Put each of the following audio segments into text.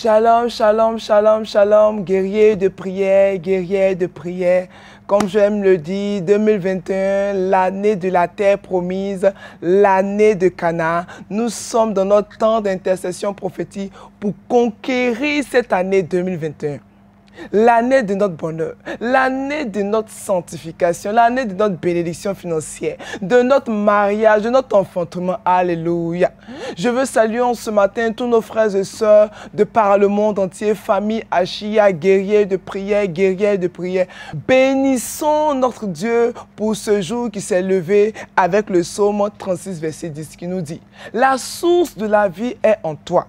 Shalom, shalom, shalom, shalom, guerrier de prière, guerrier de prière. Comme j'aime le dire, 2021, l'année de la terre promise, l'année de Canaan. Nous sommes dans notre temps d'intercession prophétique pour conquérir cette année 2021. L'année de notre bonheur, l'année de notre sanctification, l'année de notre bénédiction financière, de notre mariage, de notre enfantement. Alléluia. Je veux saluer en ce matin tous nos frères et sœurs de par le monde entier, famille Achia, guerriers de prière, guerriers de prière. Bénissons notre Dieu pour ce jour qui s'est levé avec le psaume 36, verset 10 qui nous dit: la source de la vie est en toi.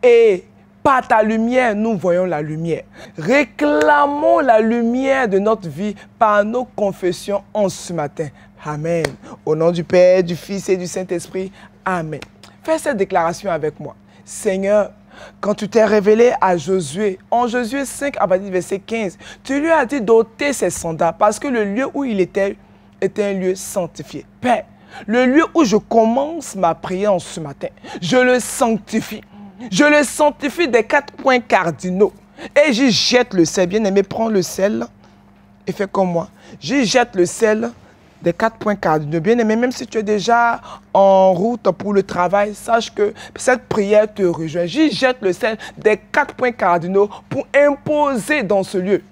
Et par ta lumière, nous voyons la lumière. Réclamons la lumière de notre vie par nos confessions en ce matin. Amen. Au nom du Père, du Fils et du Saint-Esprit. Amen. Fais cette déclaration avec moi. Seigneur, quand tu t'es révélé à Josué, en Josué 5, à partir du verset 15, tu lui as dit d'ôter ses sandales parce que le lieu où il était un lieu sanctifié. Père, le lieu où je commence ma prière en ce matin, je le sanctifie. Je le sanctifie des 4 points cardinaux. Et j'y jette le sel. Bien-aimé, prends le sel et fais comme moi. J'y jette le sel des 4 points cardinaux. Bien-aimé, même si tu es déjà en route pour le travail, sache que cette prière te rejoint. J'y jette le sel des 4 points cardinaux pour imposer dans ce lieu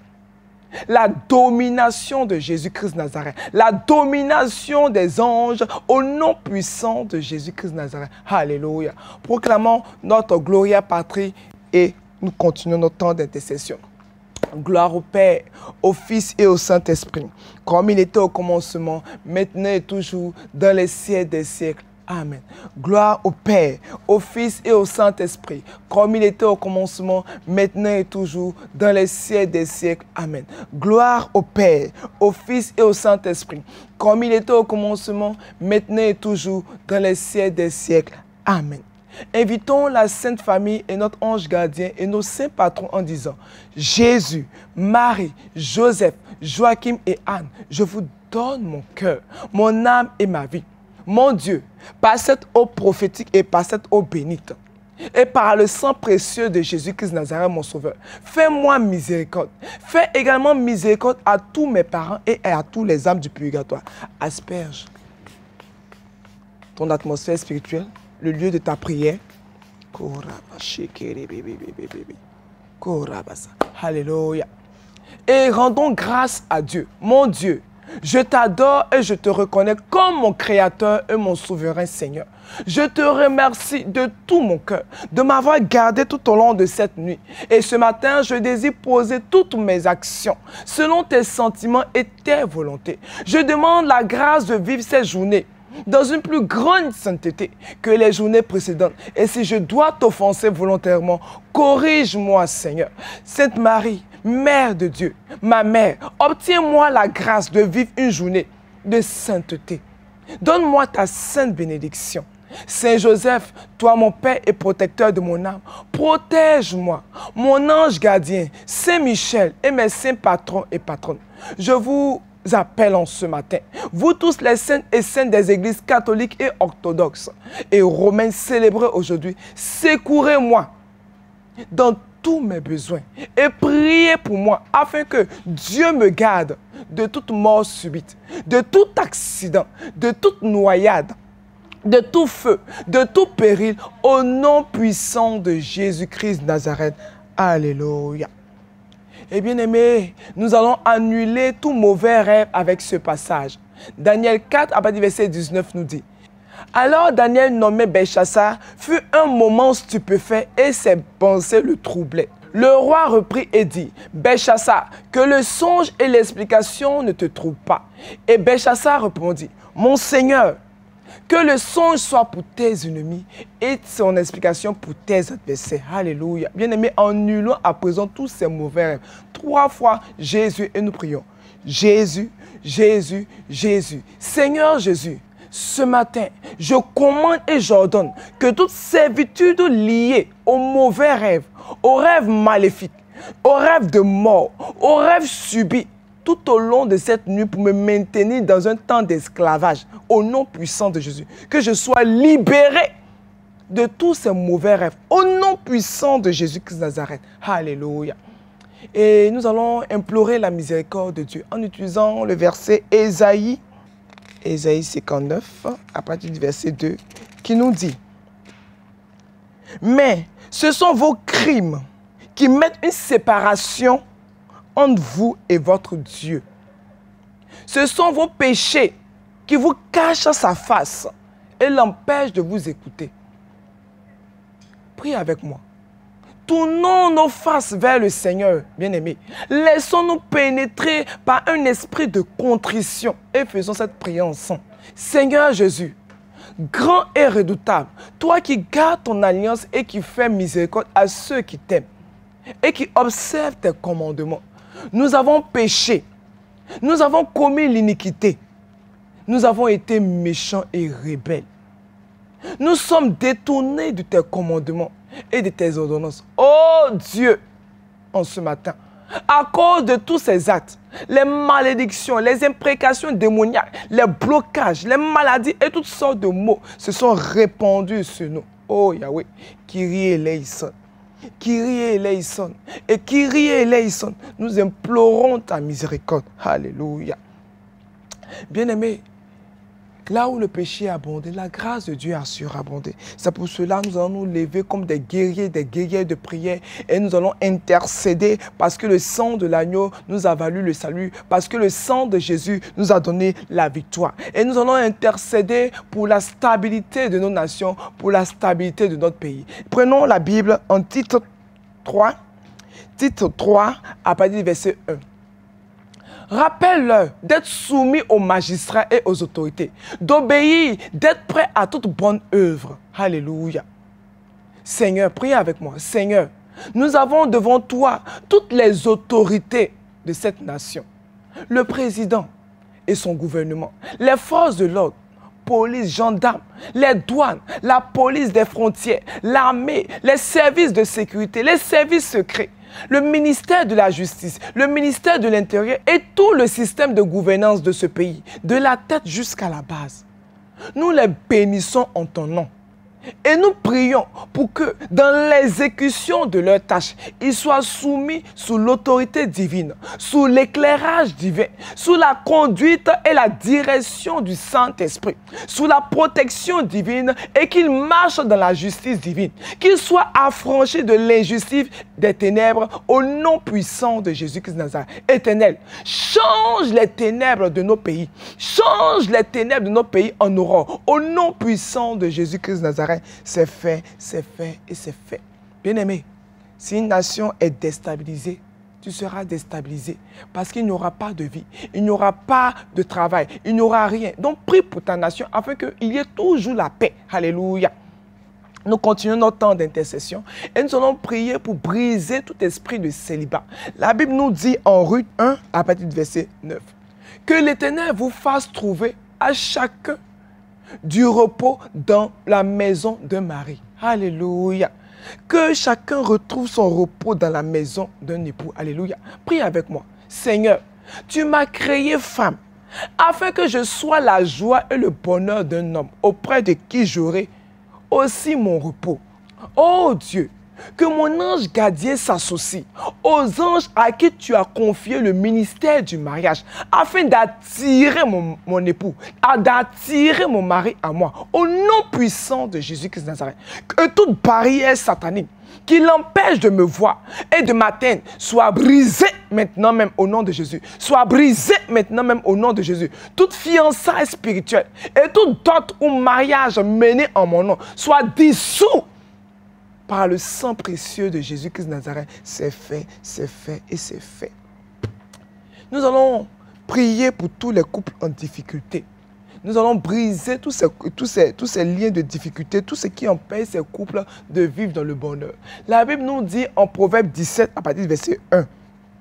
la domination de Jésus-Christ Nazareth, la domination des anges au nom puissant de Jésus-Christ Nazareth. Alléluia. Proclamons notre Gloria Patri et nous continuons notre temps d'intercession. Gloire au Père, au Fils et au Saint-Esprit, comme il était au commencement, maintenant et toujours, dans les siècles des siècles. Amen. Gloire au Père, au Fils et au Saint-Esprit, comme il était au commencement, maintenant et toujours, dans les siècles des siècles. Amen. Gloire au Père, au Fils et au Saint-Esprit, comme il était au commencement, maintenant et toujours, dans les siècles des siècles. Amen. Invitons la Sainte Famille et notre ange gardien et nos saints patrons en disant: Jésus, Marie, Joseph, Joachim et Anne, je vous donne mon cœur, mon âme et ma vie. Mon Dieu, par cette eau prophétique et par cette eau bénite, et par le sang précieux de Jésus-Christ Nazareth, mon Sauveur, fais-moi miséricorde. Fais également miséricorde à tous mes parents et à tous les âmes du purgatoire. Asperge ton atmosphère spirituelle, le lieu de ta prière. Alléluia. Et rendons grâce à Dieu, mon Dieu. Je t'adore et je te reconnais comme mon Créateur et mon souverain Seigneur. Je te remercie de tout mon cœur de m'avoir gardé tout au long de cette nuit. Et ce matin, je désire poser toutes mes actions selon tes sentiments et tes volontés. Je demande la grâce de vivre cette journée dans une plus grande sainteté que les journées précédentes. Et si je dois t'offenser volontairement, corrige-moi, Seigneur. Sainte Marie, Mère de Dieu, ma mère, obtiens-moi la grâce de vivre une journée de sainteté. Donne-moi ta sainte bénédiction. Saint Joseph, toi mon Père et protecteur de mon âme, protège-moi, mon ange gardien, Saint Michel et mes saints patrons et patronnes. Je vous appelle en ce matin, vous tous les saints et saintes des églises catholiques et orthodoxes et romaines célébrées aujourd'hui, secourez-moi dans tous mes besoins et priez pour moi afin que Dieu me garde de toute mort subite, de tout accident, de toute noyade, de tout feu, de tout péril, au nom puissant de Jésus-Christ Nazareth. Alléluia. Et bien aimé, nous allons annuler tout mauvais rêve avec ce passage. Daniel 4, à partir du verset 19 nous dit: alors Daniel, nommé Belchassar, fut un moment stupéfait et ses pensées le troublaient. Le roi reprit et dit: Belchassar, que le songe et l'explication ne te troublent pas. Et Belchassar répondit: mon Seigneur, que le songe soit pour tes ennemis et son explication pour tes adversaires. Alléluia. Bien-aimés, annulons à présent tous ces mauvais rêves. 3 fois Jésus et nous prions. Jésus, Jésus, Jésus. Seigneur Jésus, ce matin, je commande et j'ordonne que toute servitude liée aux mauvais rêves, aux rêves maléfiques, aux rêves de mort, aux rêves subis, tout au long de cette nuit pour me maintenir dans un temps d'esclavage, au nom puissant de Jésus, que je sois libéré de tous ces mauvais rêves, au nom nom puissant de Jésus-Christ de Nazareth. Alléluia. Et nous allons implorer la miséricorde de Dieu en utilisant le verset Ésaïe 59, à partir du verset 2, qui nous dit: mais ce sont vos crimes qui mettent une séparation entre vous et votre Dieu. Ce sont vos péchés qui vous cachent sa face et l'empêchent de vous écouter. Priez avec moi. Tournons nos faces vers le Seigneur, bien-aimés. Laissons-nous pénétrer par un esprit de contrition et faisons cette prière ensemble. Seigneur Jésus, grand et redoutable, toi qui gardes ton alliance et qui fais miséricorde à ceux qui t'aiment et qui observent tes commandements. Nous avons péché, nous avons commis l'iniquité, nous avons été méchants et rebelles. Nous sommes détournés de tes commandements et de tes ordonnances. Oh Dieu, en ce matin, à cause de tous ces actes, les malédictions, les imprécations démoniaques, les blocages, les maladies et toutes sortes de maux se sont répandus sur nous. Oh Yahweh, Kyrie eleison, Kyrie eleison, et Kyrie eleison, nous implorons ta miséricorde. Alléluia. Bien-aimés, là où le péché a abondé, la grâce de Dieu a surabondé. C'est pour cela que nous allons nous lever comme des guerriers de prière et nous allons intercéder parce que le sang de l'agneau nous a valu le salut, parce que le sang de Jésus nous a donné la victoire. Et nous allons intercéder pour la stabilité de nos nations, pour la stabilité de notre pays. Prenons la Bible en titre 3 à partir du verset 1. Rappelle-leur d'être soumis aux magistrats et aux autorités, d'obéir, d'être prêts à toute bonne œuvre. Alléluia. Seigneur, priez avec moi. Seigneur, nous avons devant toi toutes les autorités de cette nation. Le président et son gouvernement, les forces de l'ordre, police, gendarmes, les douanes, la police des frontières, l'armée, les services de sécurité, les services secrets, le ministère de la Justice, le ministère de l'Intérieur et tout le système de gouvernance de ce pays, de la tête jusqu'à la base. Nous les bénissons en ton nom. Et nous prions pour que dans l'exécution de leurs tâches, ils soient soumis sous l'autorité divine, sous l'éclairage divin, sous la conduite et la direction du Saint-Esprit, sous la protection divine et qu'ils marchent dans la justice divine, qu'ils soient affranchis de l'injustice des ténèbres au nom puissant de Jésus-Christ de Nazareth. Éternel, change les ténèbres de nos pays, change les ténèbres de nos pays en aurore, au nom puissant de Jésus-Christ de Nazareth. C'est fait, c'est fait et c'est fait. Bien-aimé, si une nation est déstabilisée, tu seras déstabilisé parce qu'il n'y aura pas de vie, il n'y aura pas de travail, il n'y aura rien. Donc prie pour ta nation afin qu'il y ait toujours la paix. Alléluia. Nous continuons notre temps d'intercession et nous allons prier pour briser tout esprit de célibat. La Bible nous dit en Ruth 1, à partir du verset 9, que l'Éternel vous fasse trouver à chacun du repos dans la maison de Marie. Alléluia. Que chacun retrouve son repos dans la maison d'un époux. Alléluia. Prie avec moi. Seigneur, tu m'as créé femme afin que je sois la joie et le bonheur d'un homme auprès de qui j'aurai aussi mon repos. Oh Dieu, que mon ange gardien s'associe aux anges à qui tu as confié le ministère du mariage afin d'attirer mon époux, d'attirer mon mari à moi, au nom puissant de Jésus-Christ de Nazareth. Que toute barrière satanique qui l'empêche de me voir et de m'atteindre soit brisée maintenant même au nom de Jésus. Soit brisée maintenant même au nom de Jésus. Toute fiançailles spirituelle et tout dot ou mariage mené en mon nom soit dissous par le sang précieux de Jésus-Christ de Nazareth. C'est fait et c'est fait. Nous allons prier pour tous les couples en difficulté. Nous allons briser tous ces liens de difficulté, tout ce qui empêche ces couples de vivre dans le bonheur. La Bible nous dit en Proverbe 17, à partir du verset 1,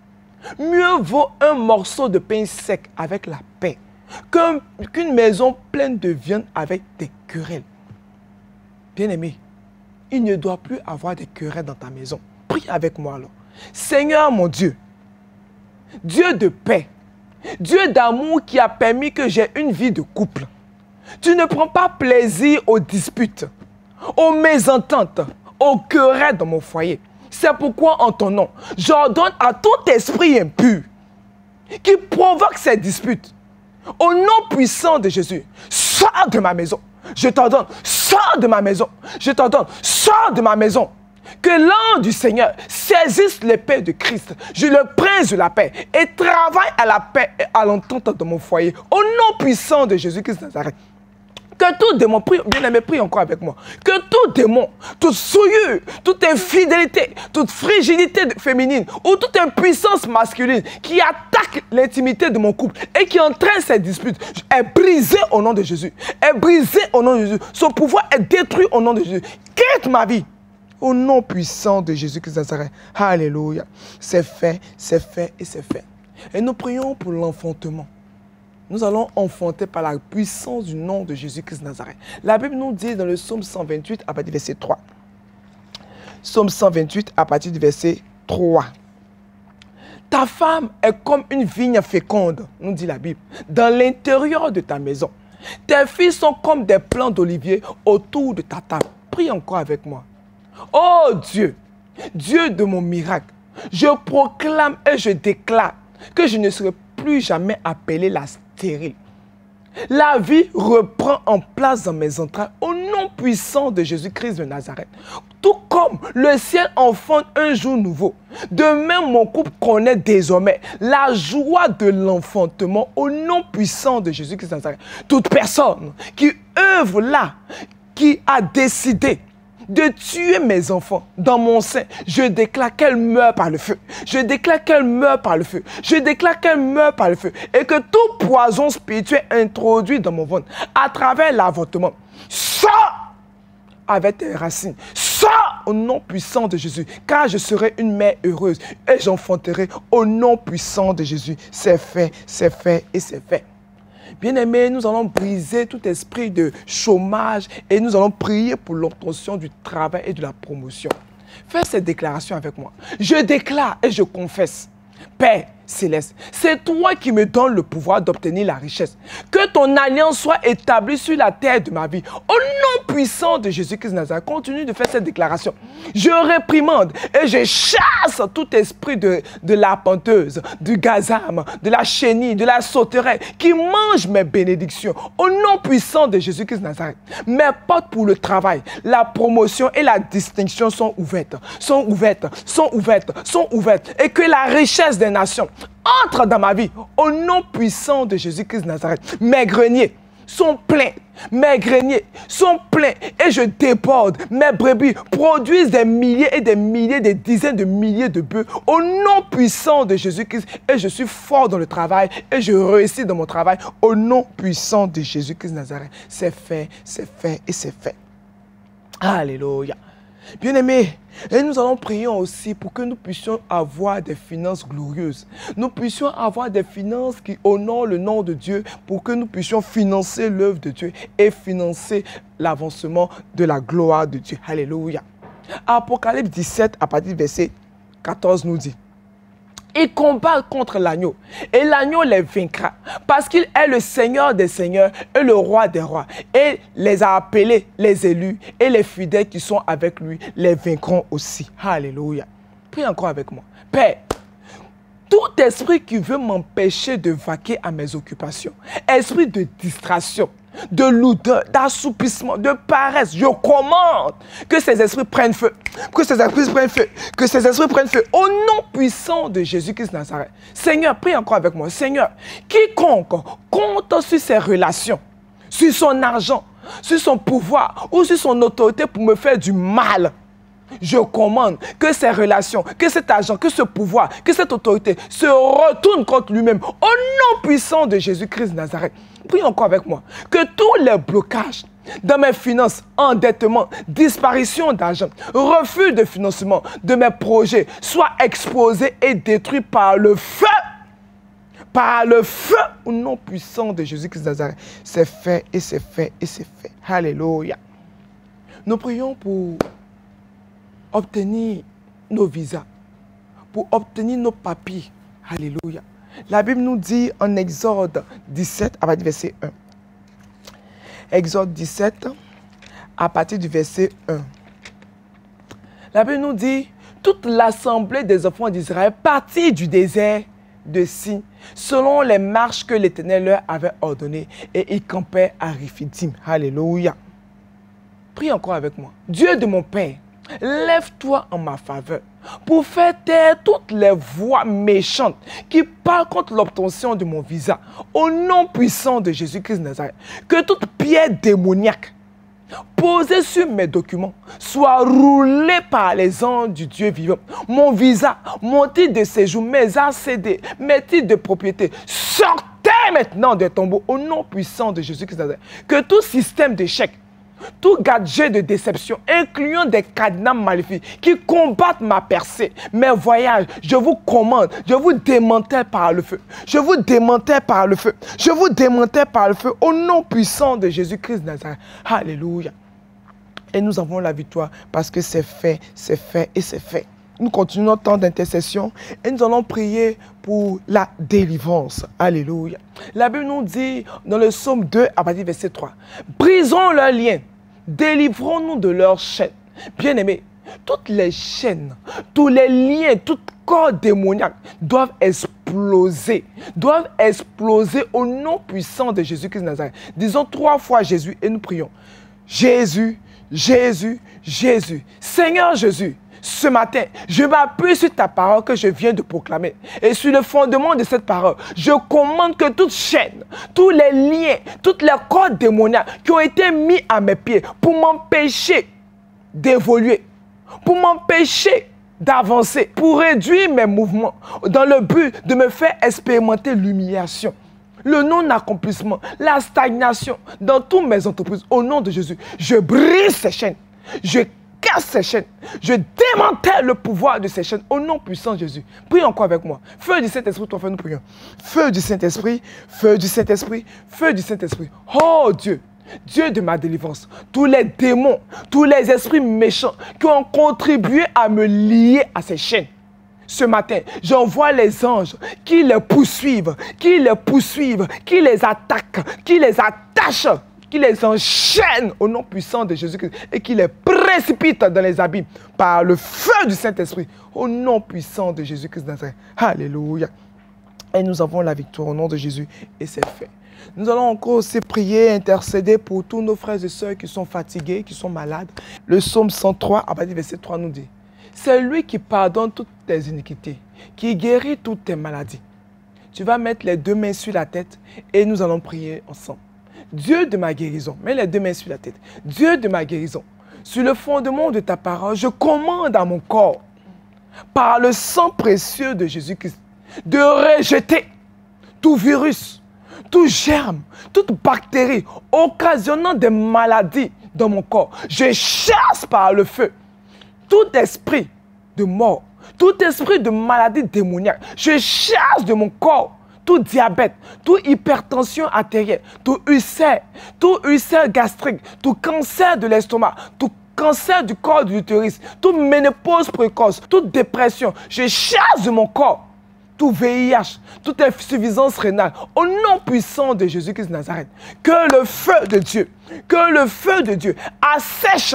« Mieux vaut un morceau de pain sec avec la paix qu'une maison pleine de viande avec des querelles. » Bien-aimé, il ne doit plus avoir de querelles dans ta maison. Prie avec moi alors. Seigneur mon Dieu, Dieu de paix, Dieu d'amour qui a permis que j'ai une vie de couple. Tu ne prends pas plaisir aux disputes, aux mésententes, aucune dans mon foyer. C'est pourquoi en ton nom, j'ordonne à tout esprit impur qui provoque ces disputes, au nom puissant de Jésus, sors de ma maison. Je t'ordonne, sors de ma maison. Je t'ordonne, sors de ma maison. Que l'ange du Seigneur saisisse l'épée de Christ. Je le prince de la paix et travaille à la paix et à l'entente dans mon foyer. Au nom puissant de Jésus-Christ de Nazareth. Que tout démon, bien-aimé, prie encore avec moi. Que tout démon, toute souillure, toute infidélité, toute fragilité féminine ou toute impuissance masculine qui attaque l'intimité de mon couple et qui entraîne ces disputes est brisée au nom de Jésus. Est brisée au nom de Jésus. Son pouvoir est détruit au nom de Jésus. Quitte ma vie. Au nom puissant de Jésus-Christ de Nazareth. Alléluia. C'est fait et c'est fait. Et nous prions pour l'enfantement. Nous allons enfanter par la puissance du nom de Jésus-Christ de Nazareth. La Bible nous dit dans le psaume 128 à partir du verset 3. Psaume 128 à partir du verset 3. Ta femme est comme une vigne féconde, nous dit la Bible, dans l'intérieur de ta maison. Tes filles sont comme des plants d'olivier autour de ta table. Prie encore avec moi. Oh Dieu, Dieu de mon miracle, je proclame et je déclare que je ne serai plus jamais appelée la stérile. La vie reprend en place dans mes entrailles au nom puissant de Jésus-Christ de Nazareth. Tout comme le ciel enfante un jour nouveau, de même mon couple connaît désormais la joie de l'enfantement au nom puissant de Jésus-Christ de Nazareth. Toute personne qui œuvre là, qui a décidé de tuer mes enfants dans mon sein, je déclare qu'elle meurt par le feu. Je déclare qu'elle meurt par le feu. Je déclare qu'elle meurt par le feu. Et que tout poison spirituel introduit dans mon ventre à travers l'avortement sort avec tes racines. Sors au nom puissant de Jésus, car je serai une mère heureuse et j'enfanterai au nom puissant de Jésus. C'est fait et c'est fait. Bien-aimés, nous allons briser tout esprit de chômage et nous allons prier pour l'obtention du travail et de la promotion. Fais cette déclaration avec moi. Je déclare et je confesse, Père céleste, c'est toi qui me donnes le pouvoir d'obtenir la richesse. Que ton alliance soit établie sur la terre de ma vie. Au nom puissant de Jésus-Christ de Nazareth, continue de faire cette déclaration. Je réprimande et je chasse tout esprit de l'arpenteuse, du gazame, de la chenille, de la sauterelle qui mange mes bénédictions. Au nom puissant de Jésus-Christ de Nazareth, mes portes pour le travail, la promotion et la distinction sont ouvertes, sont ouvertes, sont ouvertes, sont ouvertes. Et que la richesse des nations entre dans ma vie au nom puissant de Jésus-Christ de Nazareth. Mes greniers sont pleins. Mes greniers sont pleins et je déborde. Mes brebis produisent des milliers et des milliers, des dizaines de milliers de bœufs au nom puissant de Jésus-Christ. Et je suis fort dans le travail et je réussis dans mon travail au nom puissant de Jésus-Christ de Nazareth. C'est fait et c'est fait. Alléluia. Bien-aimés, et nous allons prier aussi pour que nous puissions avoir des finances glorieuses. Nous puissions avoir des finances qui honorent le nom de Dieu pour que nous puissions financer l'œuvre de Dieu et financer l'avancement de la gloire de Dieu. Alléluia. Apocalypse 17 à partir du verset 14 nous dit: ils combattent contre l'agneau et l'agneau les vaincra parce qu'il est le Seigneur des seigneurs et le roi des rois. Et les a appelés, les élus et les fidèles qui sont avec lui les vaincront aussi. Alléluia. Prie encore avec moi. Père, tout esprit qui veut m'empêcher de vaquer à mes occupations, esprit de distraction, de lourdeur, d'assoupissement, de paresse, je commande que ces esprits prennent feu, que ces esprits prennent feu, que ces esprits prennent feu, au nom puissant de Jésus-Christ de Nazareth. Seigneur, prie encore avec moi. Seigneur, quiconque compte sur ses relations, sur son argent, sur son pouvoir ou sur son autorité pour me faire du mal, je commande que ces relations, que cet argent, que ce pouvoir, que cette autorité se retourne contre lui-même. Au nom puissant de Jésus-Christ de Nazareth. Prie encore avec moi. Que tous les blocages dans mes finances, endettement, disparition d'argent, refus de financement de mes projets soient exposés et détruits par le feu. Par le feu au nom puissant de Jésus-Christ de Nazareth. C'est fait et c'est fait et c'est fait. Alléluia. Nous prions pour obtenir nos visas, pour obtenir nos papiers. Alléluia. La Bible nous dit en Exode 17, à partir du verset 1. Exode 17, à partir du verset 1. La Bible nous dit, toute l'assemblée des enfants d'Israël partit du désert de Sin, selon les marches que l'Éternel leur avait ordonnées, et ils campaient à Riphidim. Alléluia. Prie encore avec moi. Dieu de mon Père, lève-toi en ma faveur pour faire taire toutes les voix méchantes qui parlent contre l'obtention de mon visa. Au nom puissant de Jésus-Christ de Nazareth, que toute pierre démoniaque posée sur mes documents soit roulée par les anges du Dieu vivant. Mon visa, mon titre de séjour, mes ACD, mes titres de propriété, sortez maintenant des tombeaux au nom puissant de Jésus-Christ de Nazareth. Que tout système d'échec, tout gadget de déception, incluant des cadenas maléfiques qui combattent ma percée, mes voyages, je vous commande, je vous démantèle par le feu. Je vous démantèle par le feu. Je vous démantèle par le feu au nom puissant de Jésus-Christ de Nazareth. Alléluia. Et nous avons la victoire parce que c'est fait et c'est fait. Nous continuons notre temps d'intercession et nous allons prier pour la délivrance. Alléluia. La Bible nous dit dans le psaume 2 à partir du verset 3, brisons leurs liens, délivrons-nous de leurs chaînes. Bien-aimés, toutes les chaînes, tous les liens, tout corps démoniaque doivent exploser au nom puissant de Jésus-Christ de Nazareth. Disons 3 fois Jésus et nous prions. Jésus, Jésus, Jésus. Seigneur Jésus, ce matin, je m'appuie sur ta parole que je viens de proclamer. Et sur le fondement de cette parole, je commande que toute chaîne, tous les liens, toutes les cordes démoniaques qui ont été mis à mes pieds pour m'empêcher d'évoluer, pour m'empêcher d'avancer, pour réduire mes mouvements, dans le but de me faire expérimenter l'humiliation, le non-accomplissement, la stagnation dans toutes mes entreprises. Au nom de Jésus, je brise ces chaînes, je casse ces chaînes, je démantèle le pouvoir de ces chaînes au nom puissant de Jésus. Prie encore avec moi. Feu du Saint-Esprit, toi, nous prions. Feu du Saint-Esprit, feu du Saint-Esprit, feu du Saint-Esprit. Oh Dieu, Dieu de ma délivrance, tous les démons, tous les esprits méchants qui ont contribué à me lier à ces chaînes. Ce matin, j'envoie les anges qui les poursuivent, qui les attaquent, qui les attachent, qui les enchaînent au nom puissant de Jésus-Christ et qui les précipitent dans les abîmes par le feu du Saint-Esprit au nom puissant de Jésus-Christ de Nazareth. Alléluia. Et nous avons la victoire au nom de Jésus et c'est fait. Nous allons encore aussi prier, intercéder pour tous nos frères et sœurs qui sont fatigués, qui sont malades. Le psaume 103, à partir du verset 3, nous dit: c'est lui qui pardonne toutes tes iniquités, qui guérit toutes tes maladies. Tu vas mettre les 2 mains sur la tête et nous allons prier ensemble. Dieu de ma guérison, mets les 2 mains sur la tête. Dieu de ma guérison, sur le fondement de ta parole, je commande à mon corps, par le sang précieux de Jésus-Christ, de rejeter tout virus, tout germe, toute bactérie occasionnant des maladies dans mon corps. Je chasse par le feu tout esprit de mort, tout esprit de maladie démoniaque. Je chasse de mon corps tout diabète, toute hypertension artérielle, tout ulcère gastrique, tout cancer de l'estomac, tout cancer du corps de l'utérus, toute ménopause précoce, toute dépression. Je chasse de mon corps tout VIH, toute insuffisance rénale, au nom puissant de Jésus-Christ de Nazareth. Que le feu de Dieu assèche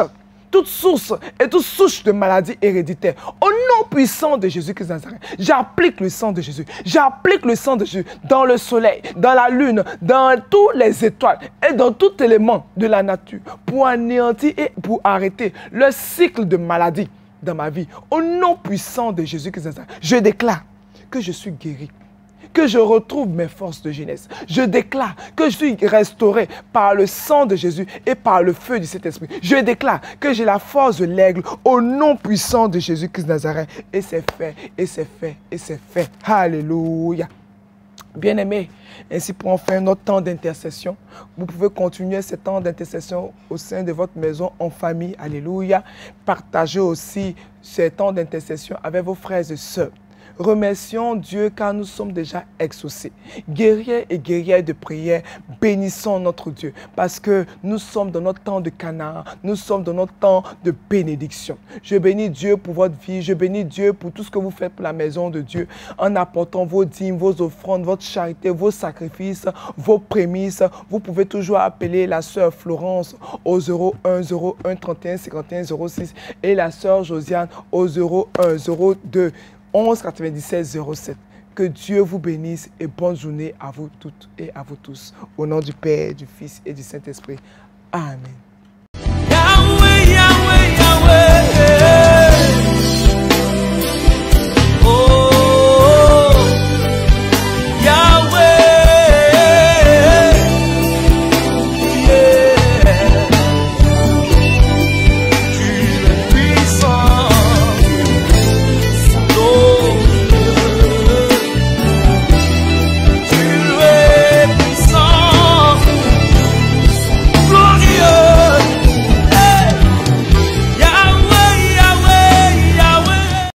toute source et toute souche de maladie héréditaire. Au nom puissant de Jésus-Christ de Nazareth, j'applique le sang de Jésus. J'applique le sang de Jésus dans le soleil, dans la lune, dans tous les étoiles et dans tout élément de la nature pour anéantir et pour arrêter le cycle de maladie dans ma vie. Au nom puissant de Jésus-Christ de Nazareth, je déclare que je suis guéri, que je retrouve mes forces de jeunesse. Je déclare que je suis restauré par le sang de Jésus et par le feu du Saint-Esprit. Je déclare que j'ai la force de l'aigle au nom puissant de Jésus-Christ de Nazareth. Et c'est fait, et c'est fait, et c'est fait. Alléluia. Bien-aimés, ainsi pour en faire notre temps d'intercession, vous pouvez continuer ce temps d'intercession au sein de votre maison, en famille. Alléluia. Partagez aussi ce temps d'intercession avec vos frères et sœurs. Remercions Dieu car nous sommes déjà exaucés. Guerriers et guerrières de prière, bénissons notre Dieu parce que nous sommes dans notre temps de Canaan, nous sommes dans notre temps de bénédiction. Je bénis Dieu pour votre vie, je bénis Dieu pour tout ce que vous faites pour la maison de Dieu en apportant vos dîmes, vos offrandes, votre charité, vos sacrifices, vos prémices. Vous pouvez toujours appeler la sœur Florence au 01 01 31 51 06 et la sœur Josiane au 01 02 11 97 07. Que Dieu vous bénisse et bonne journée à vous toutes et à vous tous. Au nom du Père, du Fils et du Saint-Esprit. Amen.